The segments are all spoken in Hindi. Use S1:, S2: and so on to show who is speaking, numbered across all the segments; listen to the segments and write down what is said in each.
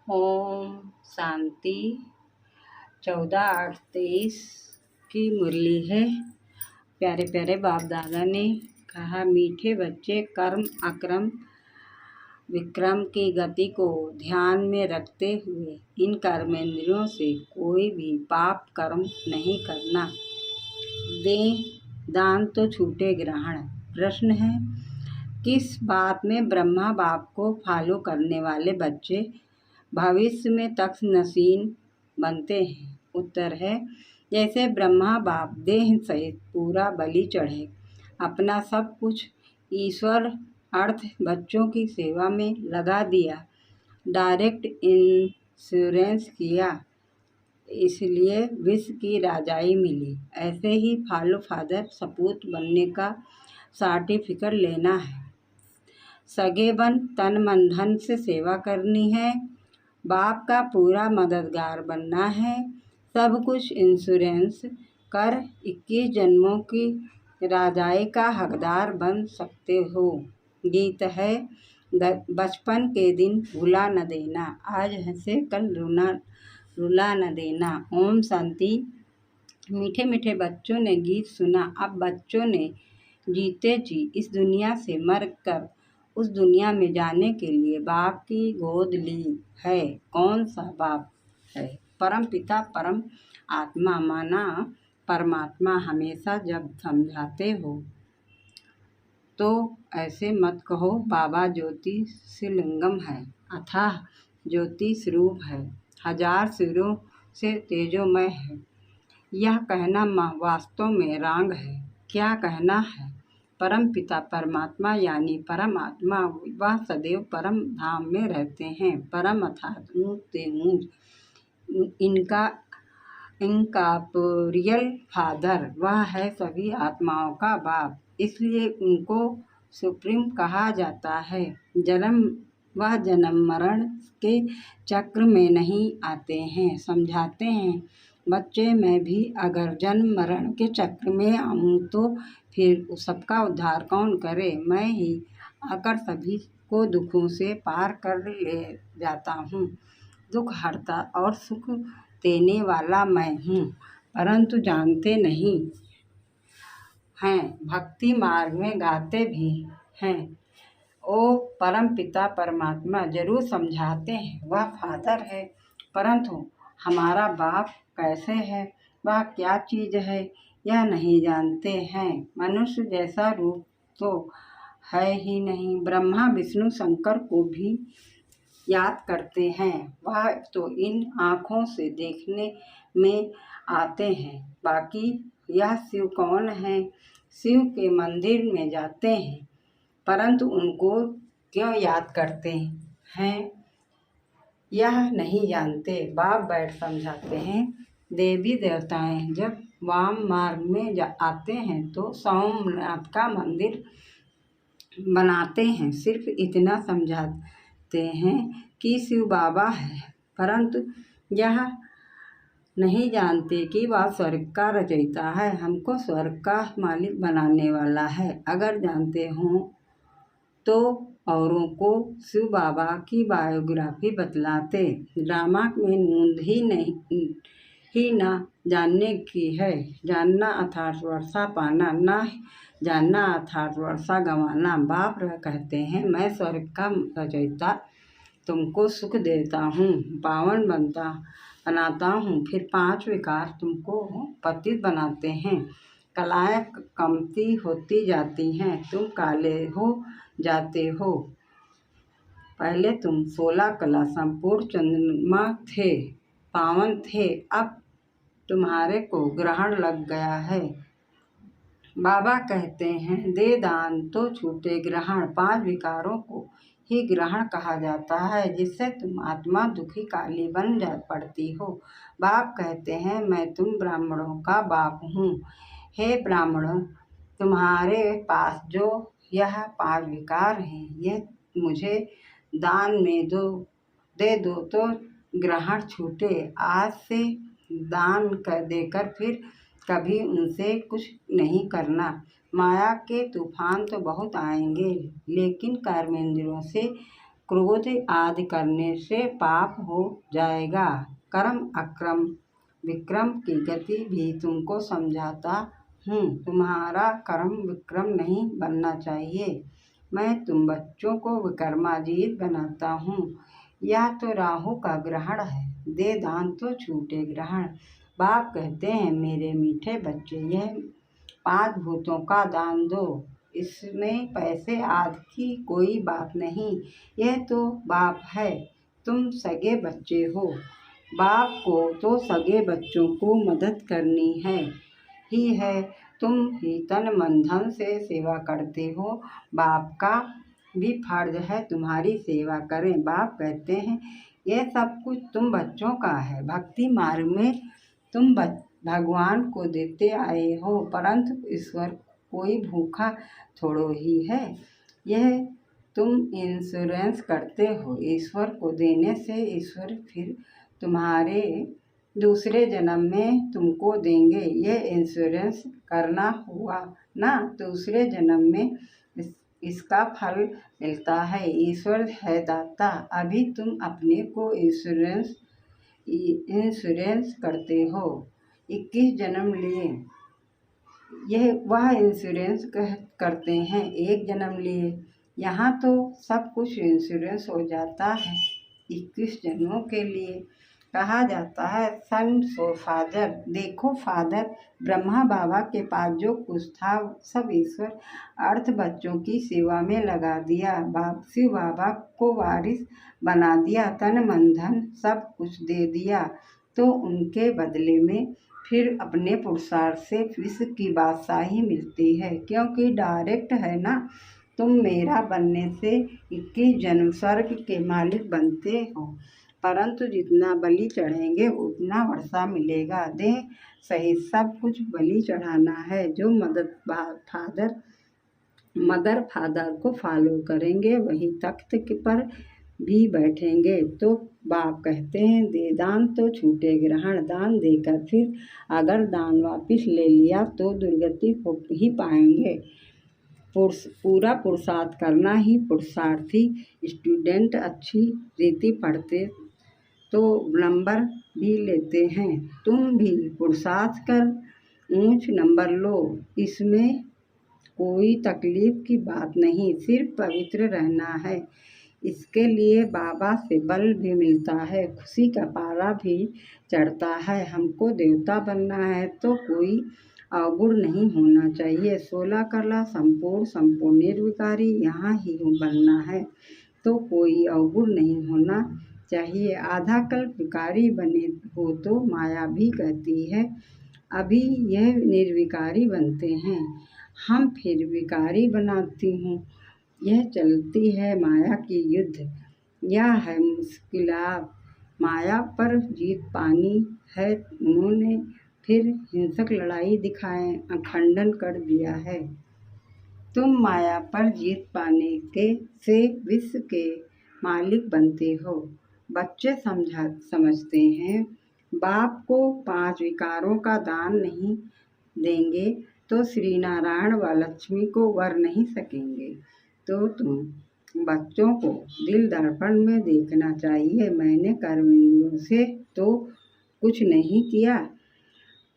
S1: ओम शांति। 14/8/23 की मुरली है। प्यारे प्यारे बाप दादा ने कहा, मीठे बच्चे कर्म अक्रम विक्रम की गति को ध्यान में रखते हुए इन कर्मेंद्रियों से कोई भी पाप कर्म नहीं करना। दें दान तो छूटे ग्रहण। प्रश्न है, किस बात में ब्रह्मा बाप को फॉलो करने वाले बच्चे भविष्य में तख्त नशीन बनते हैं? उत्तर है, जैसे ब्रह्मा बाप देह सहित पूरा बलि चढ़े, अपना सब कुछ ईश्वर अर्थ बच्चों की सेवा में लगा दिया, डायरेक्ट इंश्योरेंस किया, इसलिए विश्व की राजाई मिली। ऐसे ही फॉलो फादर सपूत बनने का सर्टिफिकेट लेना है, सगे बन तन मन धन से सेवा करनी है, बाप का पूरा मददगार बनना है, सब कुछ इंश्योरेंस कर 21 जन्मों की राजाई का हकदार बन सकते हो। गीत है, बचपन के दिन भुला न देना, आज हंसे कल रुला न देना। ओम शांति। मीठे मीठे बच्चों ने गीत सुना। अब बच्चों ने जीते जी इस दुनिया से मर कर उस दुनिया में जाने के लिए बाप की गोद ली है। कौन सा बाप है? परम पिता परम आत्मा माना परमात्मा। हमेशा जब समझाते हो तो ऐसे मत कहो, बाबा ज्योति शिवलिंगम है, अथाह ज्योति स्वरूप है, हजार सिरों से तेजोमय है। यह कहना वास्तव में रांग है। क्या कहना है? परम पिता परमात्मा यानी परमात्मा, वह सदैव परम धाम में रहते हैं। परम अर्थात ऊंच से ऊंच, इनका रियल फादर, वह है सभी आत्माओं का बाप, इसलिए उनको सुप्रीम कहा जाता है। वह जन्म मरण के चक्र में नहीं आते हैं। समझाते हैं, बच्चे मैं भी अगर जन्म मरण के चक्र में आऊँ तो फिर सबका उद्धार कौन करे? मैं ही आकर सभी को दुखों से पार कर ले जाता हूँ। दुख हरता और सुख देने वाला मैं हूँ, परंतु जानते नहीं हैं। भक्ति मार्ग में गाते भी हैं। ओ परम पिता परमात्मा जरूर समझाते हैं, वह फादर है, परंतु हमारा बाप कैसे है, वह क्या चीज़ है, यह नहीं जानते हैं। मनुष्य जैसा रूप तो है ही नहीं। ब्रह्मा विष्णु शंकर को भी याद करते हैं, वह तो इन आँखों से देखने में आते हैं। बाकी यह शिव कौन है? शिव के मंदिर में जाते हैं, परंतु उनको क्यों याद करते हैं, यह नहीं जानते। बाप बैठ समझाते हैं, देवी देवताएं जब वाम मार्ग में आते हैं तो सोमनाथ का मंदिर बनाते हैं। सिर्फ इतना समझाते हैं कि शिव बाबा है, परंतु यह नहीं जानते कि वह स्वर्ग का रचयिता है, हमको स्वर्ग का मालिक बनाने वाला है। अगर जानते हों तो औरों को शिव बाबा की बायोग्राफी बतलाते। ड्रामा में नूंद ही ना जानने की है। जानना अर्थात वर्षा पाना, ना जानना अर्थात वर्षा गंवाना। बाप कहते हैं, मैं स्वर्ग का रचयिता तुमको सुख देता हूँ, पावन बनाता हूँ, फिर 5 विकार तुमको पतित बनाते हैं। कलाएं कमती होती जाती हैं, तुम काले हो जाते हो। पहले तुम 16 कला संपूर्ण चंद्रमा थे, पावन थे, अब तुम्हारे को ग्रहण लग गया है। बाबा कहते हैं, दे दान तो छूटे ग्रहण। 5 विकारों को ही ग्रहण कहा जाता है, जिससे तुम आत्मा दुखी काली बन पड़ती हो। बाप कहते हैं, मैं तुम ब्राह्मणों का बाप हूँ। हे ब्राह्मण, तुम्हारे पास जो यह 5 विकार हैं, ये मुझे दान में दे दो तो ग्रहण छूटे। आज से दान देकर फिर कभी उनसे कुछ नहीं करना। माया के तूफान तो बहुत आएंगे, लेकिन कर्मेंद्रियों से क्रोध आदि करने से पाप हो जाएगा। कर्म अक्रम विक्रम की गति भी तुमको समझाता हूँ। तुम्हारा कर्म विक्रम नहीं बनना चाहिए। मैं तुम बच्चों को विक्रमाजीत बनाता हूँ। यह तो राहु का ग्रहण है, दे दान तो छूटे ग्रहण। बाप कहते हैं, मेरे मीठे बच्चे, यह 5 भूतों का दान दो। इसमें पैसे आदि की कोई बात नहीं, यह तो बाप है, तुम सगे बच्चे हो। बाप को तो सगे बच्चों को मदद करनी है। तुम ही तन मन धन से सेवा करते हो। बाप का भी फर्ज है तुम्हारी सेवा करें। बाप कहते हैं, यह सब कुछ तुम बच्चों का है। भक्ति मार्ग में तुम भगवान को देते आए हो, परंतु ईश्वर कोई भूखा थोड़ो ही है। यह तुम इंश्योरेंस करते हो। ईश्वर को देने से ईश्वर फिर तुम्हारे दूसरे जन्म में तुमको देंगे। यह इंश्योरेंस करना हुआ ना, दूसरे जन्म में इसका फल मिलता है। ईश्वर है दाता। अभी तुम अपने को इंश्योरेंस करते हो। 21 जन्म लिए यह वह इंश्योरेंस करते हैं, 1 जन्म लिए। यहाँ तो सब कुछ इंश्योरेंस हो जाता है 21 जन्मों के लिए। कहा जाता है, सन सो फादर। देखो फादर, ब्रह्मा बाबा के पास जो कुछ था सब ईश्वर अर्थ बच्चों की सेवा में लगा दिया। शिव बाबा को वारिस बना दिया, तन मन धन सब कुछ दे दिया। तो उनके बदले में फिर अपने पुरुषार्थ से विश्व की बादशाही मिलती है, क्योंकि डायरेक्ट है ना। तुम मेरा बनने से 21 जन्म स्वर्ग के मालिक बनते हो, परंतु जितना बलि चढ़ेंगे उतना वर्षा मिलेगा। देह सहित सब कुछ बलि चढ़ाना है। जो मदर फादर को फॉलो करेंगे वही तख्त पर भी बैठेंगे। तो बाप कहते हैं, दे दान तो छूटे ग्रहण। दान देकर फिर अगर दान वापिस ले लिया तो दुर्गति को ही पाएंगे। पूरा पुरुषार्थ करना ही पुरुषार्थी स्टूडेंट अच्छी रीति पढ़ते तो नंबर भी लेते हैं। तुम भी पुरुषार्थ कर ऊंच नंबर लो, इसमें कोई तकलीफ की बात नहीं, सिर्फ पवित्र रहना है। इसके लिए बाबा से बल भी मिलता है, खुशी का पारा भी चढ़ता है। हमको देवता बनना है तो कोई अवगुण नहीं होना चाहिए। 16 कला संपूर्ण निर्विकारी यहाँ ही बनना है तो कोई अवगुण नहीं होना चाहिए। आधा कल्प विकारी बने हो तो माया भी कहती है अभी यह निर्विकारी बनते हैं, हम फिर विकारी बनाती हूँ। यह चलती है माया की युद्ध। यह है मुश्किल, माया पर जीत पानी है। उन्होंने फिर हिंसक लड़ाई दिखाए खंडन कर दिया है। तुम माया पर जीत पाने से विश्व के मालिक बनते हो। बच्चे समझते हैं, बाप को 5 विकारों का दान नहीं देंगे तो श्री नारायण व लक्ष्मी को वर नहीं सकेंगे। तो तुम बच्चों को दिल दर्पण में देखना चाहिए। मैंने कर्मेंद्रियों से तो कुछ नहीं किया।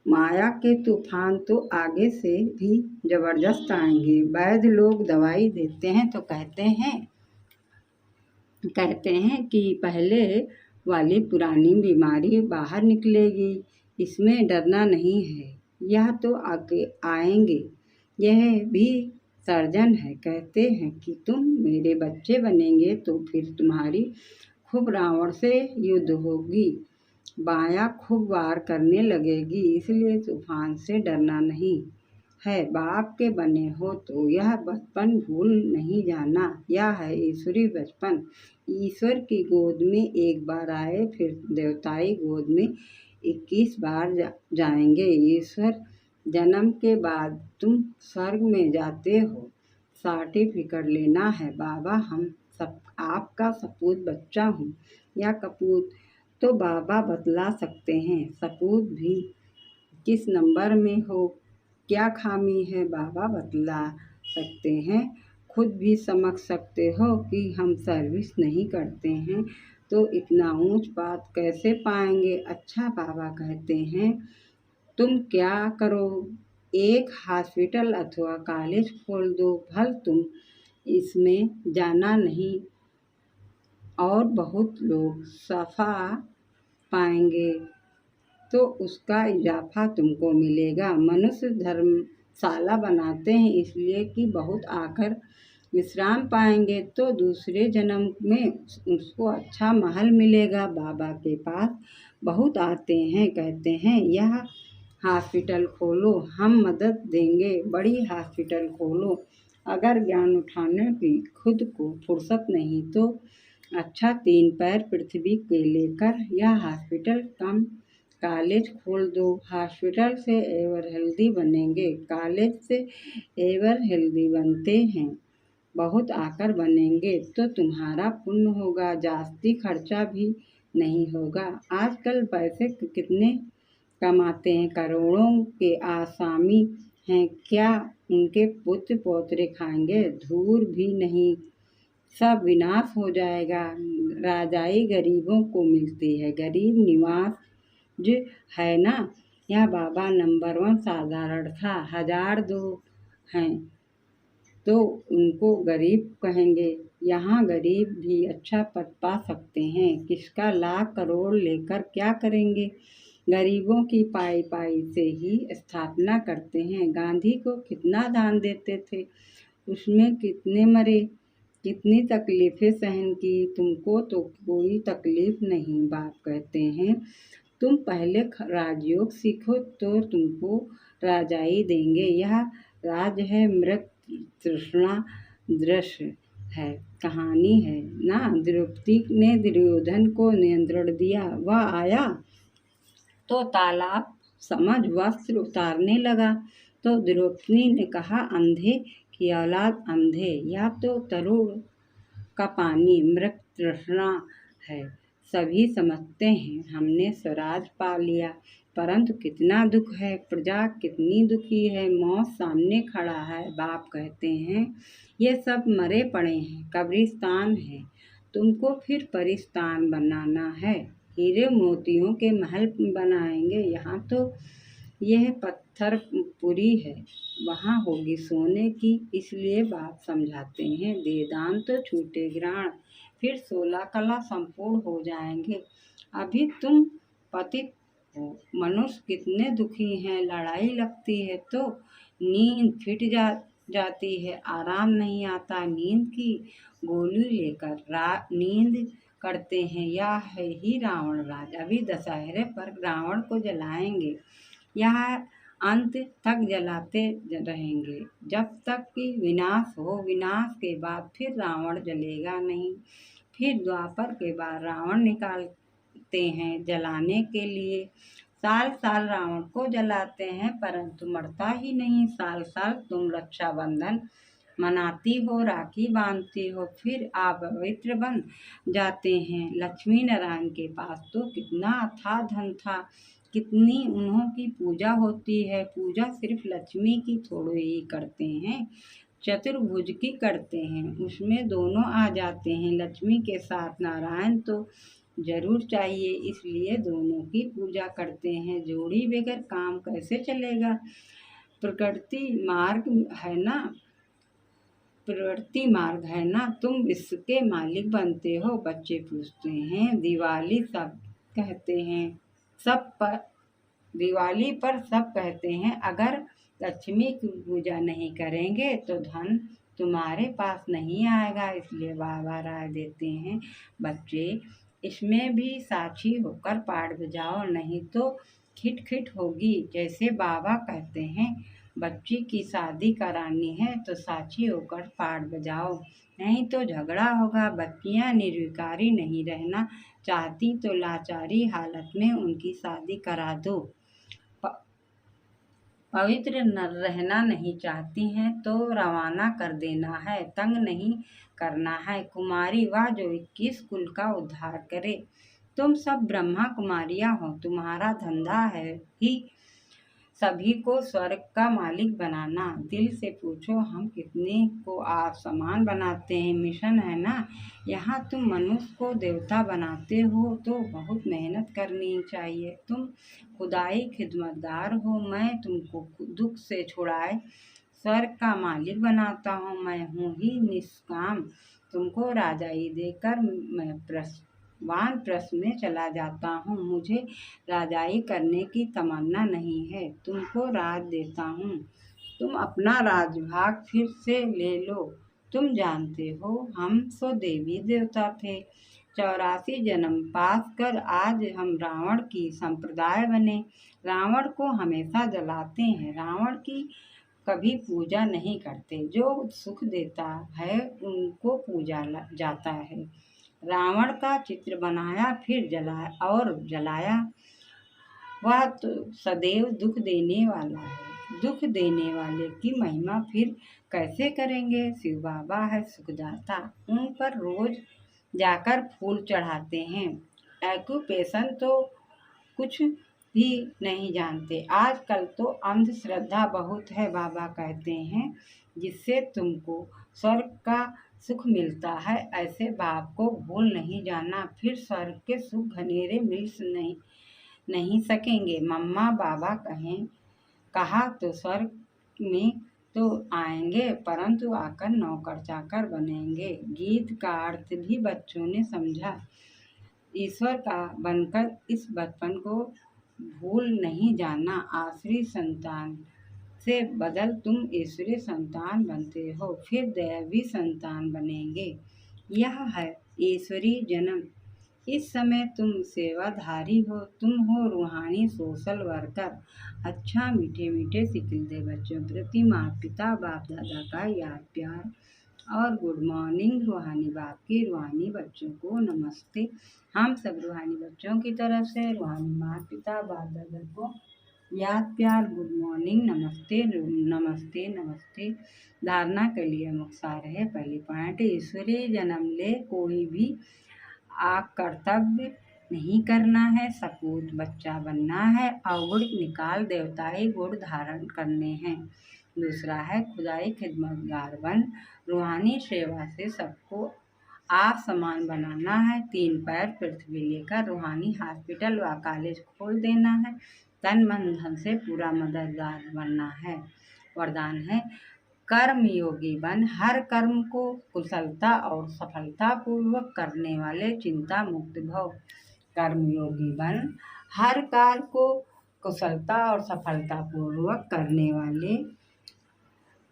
S1: माया के तूफान तो आगे से भी जबरदस्त आएंगे। वैद्य लोग दवाई देते हैं तो कहते हैं कि पहले वाली पुरानी बीमारी बाहर निकलेगी, इसमें डरना नहीं है, यह तो आगे आएंगे। यह भी सर्जन है, कहते हैं कि तुम मेरे बच्चे बनेंगे तो फिर तुम्हारी खूब रावण से युद्ध होगी, माया खूब वार करने लगेगी, इसलिए तूफान से डरना नहीं है। बाप के बने हो तो यह बचपन भूल नहीं जाना। यह है ईश्वरी बचपन। ईश्वर की गोद में एक बार आए, फिर देवताई गोद में 21 बार जाएंगे। ईश्वर जन्म के बाद तुम स्वर्ग में जाते हो। सर्टिफिकेट लेना है, बाबा हम सब आपका सपूत बच्चा हूँ या कपूत, तो बाबा बतला सकते हैं। सपूत भी किस नंबर में हो, क्या खामी है, बाबा बतला सकते हैं। खुद भी समझ सकते हो कि हम सर्विस नहीं करते हैं तो इतना ऊंच बात कैसे पाएंगे। अच्छा बाबा कहते हैं तुम क्या करो, एक हॉस्पिटल अथवा कॉलेज खोल दो, भल तुम इसमें जाना नहीं और बहुत लोग सफा पाएंगे तो उसका इजाफा तुमको मिलेगा। मनुष्य धर्मशाला बनाते हैं इसलिए कि बहुत आकर विश्राम पाएंगे तो दूसरे जन्म में उसको अच्छा महल मिलेगा। बाबा के पास बहुत आते हैं, कहते हैं यह हॉस्पिटल खोलो, हम मदद देंगे, बड़ी हॉस्पिटल खोलो। अगर ज्ञान उठाने की खुद को फुर्सत नहीं तो अच्छा 3 पैर पृथ्वी के लेकर यह हॉस्पिटल कम कॉलेज खोल दो। हॉस्पिटल से एवर हेल्दी बनेंगे, कॉलेज से एवर हेल्दी बनते हैं, बहुत आकर बनेंगे तो तुम्हारा पुण्य होगा, जास्ती खर्चा भी नहीं होगा। आजकल पैसे कितने कमाते हैं, करोड़ों के आसामी हैं, क्या उनके पुत्र पौत्रे खाएंगे? धूर भी नहीं, सब विनाश हो जाएगा। राजाई गरीबों को मिलती है, गरीब निवास जो है ना। यह बाबा नंबर 1 साधारण था, 1002 हैं तो उनको गरीब कहेंगे। यहाँ गरीब भी अच्छा पद पा सकते हैं, किसका लाख करोड़ लेकर क्या करेंगे। गरीबों की पाई पाई से ही स्थापना करते हैं। गांधी को कितना दान देते थे, उसमें कितने मरे, कितनी तकलीफ़ें सहन की, तुमको तो कोई तकलीफ़ नहीं। बाप कहते हैं तुम पहले राजयोग सीखो तो तुमको राजाई देंगे। यह राज है, मृत तृष्णा दृश्य है, कहानी है ना। द्रौपदी ने दुर्योधन को नियंत्रण दिया, वह आया तो तालाब समझ वस्त्र उतारने लगा तो द्रौपदी ने कहा अंधे की औलाद अंधे, या तो तरुण का पानी मृत तृष्णा है। सभी समझते हैं हमने स्वराज पा लिया, परंतु कितना दुख है, प्रजा कितनी दुखी है, मौत सामने खड़ा है। बाप कहते हैं ये सब मरे पड़े हैं, कब्रिस्तान है, तुमको फिर परिस्तान बनाना है। हीरे मोतियों के महल बनाएंगे, यहाँ तो यह पत्थर पुरी है, वहाँ होगी सोने की। इसलिए बाप समझाते हैं दे दान तो छूटे ग्राण, फिर 16 कला संपूर्ण हो जाएंगे। अभी तुम पतित हो, मनुष्य कितने दुखी हैं, लड़ाई लगती है तो नींद फिट जाती है, आराम नहीं आता, नींद की गोली लेकर नींद करते हैं। यह है ही रावण राज। अभी दशहरे पर रावण को जलाएंगे, यह अंत तक जलाते रहेंगे जब तक कि विनाश हो। विनाश के बाद फिर रावण जलेगा नहीं। फिर द्वापर के बाद रावण निकालते हैं जलाने के लिए। साल साल रावण को जलाते हैं परंतु मरता ही नहीं। साल साल तुम रक्षाबंधन मनाती हो, राखी बांधती हो, फिर आप पवित्र बन जाते हैं। लक्ष्मी नारायण के पास तो कितना अथाह धन था, कितनी उन्हों की पूजा होती है। पूजा सिर्फ लक्ष्मी की थोड़ी ही करते हैं, चतुर्भुज की करते हैं, उसमें दोनों आ जाते हैं। लक्ष्मी के साथ नारायण तो जरूर चाहिए, इसलिए दोनों की पूजा करते हैं। जोड़ी बगैर काम कैसे चलेगा। प्रकृति मार्ग है ना, प्रवृत्ति मार्ग है ना, तुम विश्व के मालिक बनते हो। बच्चे पूछते हैं दिवाली सब कहते हैं सब पर, दिवाली पर सब कहते हैं अगर लक्ष्मी की पूजा नहीं करेंगे तो धन तुम्हारे पास नहीं आएगा। इसलिए बाबा राय देते हैं बच्चे इसमें भी साक्षी होकर पाठ बजाओ, नहीं तो खिट होगी। जैसे बाबा कहते हैं बच्ची की शादी करानी है तो साक्षी होकर पाठ बजाओ, नहीं तो झगड़ा होगा। बच्चियां निर्विकारी नहीं रहना चाहती तो लाचारी हालत में उनकी शादी करा दो। पवित्र न रहना नहीं चाहती हैं तो रवाना कर देना है, तंग नहीं करना है। कुमारी वह जो 21 कुल का उद्धार करे। तुम सब ब्रह्मा कुमारियां हो, तुम्हारा धंधा है ही सभी को स्वर्ग का मालिक बनाना। दिल से पूछो हम कितने को आप समान बनाते हैं। मिशन है ना, यहाँ तुम मनुष्य को देवता बनाते हो तो बहुत मेहनत करनी चाहिए। तुम खुदाई खिदमतगार हो, मैं तुमको दुख से छुड़ाए स्वर्ग का मालिक बनाता हूँ। मैं हूँ ही निष्काम, तुमको राजाई देकर मैं वानप्रस्थ में चला जाता हूँ। मुझे राजाई करने की तमन्ना नहीं है, तुमको राज देता हूँ। तुम अपना राजभाग फिर से ले लो। तुम जानते हो हम तो देवी देवता थे, 84 जन्म पास कर आज हम रावण की संप्रदाय बने। रावण को हमेशा जलाते हैं, रावण की कभी पूजा नहीं करते। जो सुख देता है उनको पूजा जाता है। रावण का चित्र बनाया फिर जलाया और जलाया, वह तो सदैव दुख देने वाला है। दुख देने वाले की महिमा फिर कैसे करेंगे। शिव बाबा है सुखदाता, उन पर रोज जाकर फूल चढ़ाते हैं। एक्यूपेशन तो कुछ भी नहीं जानते। आजकल तो अंधश्रद्धा बहुत है। बाबा कहते हैं जिससे तुमको स्वर्ग का सुख मिलता है, ऐसे बाप को भूल नहीं जाना, फिर स्वर्ग के सुख घनेरे मिल नहीं सकेंगे। मम्मा बाबा कहा तो स्वर्ग में तो आएंगे, परंतु आकर नौकर चाकर बनेंगे। गीत का अर्थ भी बच्चों ने समझा। ईश्वर का बनकर इस बचपन को भूल नहीं जाना। आसुरी संतान से बदल तुम ईश्वरीय संतान बनते हो, फिर दैवी संतान बनेंगे। यह है ईश्वरीय जन्म। इस समय तुम सेवाधारी हो, तुम हो रूहानी सोशल वर्कर। अच्छा मीठे मीठे सिकिलते बच्चों प्रति माता पिता बाप दादा का याद प्यार और गुड मॉर्निंग। रूहानी बाप की रूहानी बच्चों को नमस्ते। हम सब रूहानी बच्चों की तरफ से रूहानी माता पिता बाप दादा को याद प्यार गुड मॉर्निंग नमस्ते नमस्ते नमस्ते। धारणा के लिए मुख्तार है। पहली पॉइंट, ईश्वरीय जन्म ले कोई भी कर्तव्य नहीं करना है, सपूत बच्चा बनना है और गुण निकाल देवताई गुण धारण करने हैं। दूसरा है खुदाई खिदमतगार बन, रूहानी सेवा से सबको आप समान बनाना है। 3 पैर पृथ्वी लेकर रूहानी हॉस्पिटल व कॉलेज खोल देना है। तन मन धन से पूरा मददगार बनना है। वरदान है कर्म योगी बन, हर कर्म को कुशलता और सफलता पूर्वक करने वाले चिंता मुक्त भव। कर्म योगी बन, हर कार्य को कुशलता और सफलता पूर्वक करने वाले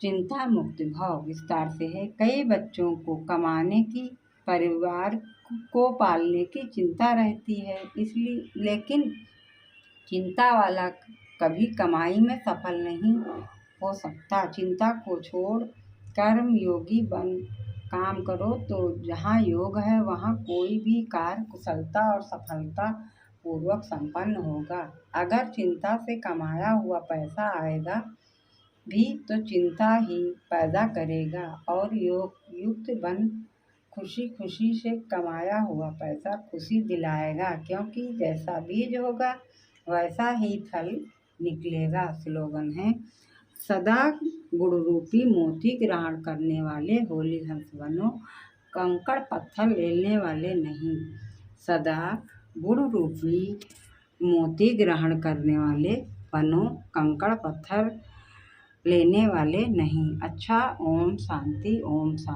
S1: चिंता मुक्त भव। विस्तार से है, कई बच्चों को कमाने की, परिवार को पालने की चिंता रहती है, इसलिए लेकिन चिंता वाला कभी कमाई में सफल नहीं हो सकता। चिंता को छोड़ कर्म योगी बन काम करो तो जहाँ योग है वहाँ कोई भी कार्य कुशलता और सफलता पूर्वक संपन्न होगा। अगर चिंता से कमाया हुआ पैसा आएगा भी तो चिंता ही पैदा करेगा, और योग युक्त बन खुशी खुशी से कमाया हुआ पैसा खुशी दिलाएगा, क्योंकि जैसा बीज होगा वैसा ही फल निकलेगा। स्लोगन है, सदा गुण रूपी मोती ग्रहण करने वाले होली हंस बनो, कंकड़ पत्थर लेने वाले नहीं। सदा गुण रूपी मोती ग्रहण करने वाले बनो, कंकड़ पत्थर लेने वाले नहीं। अच्छा, ओम शांति ओम शांति।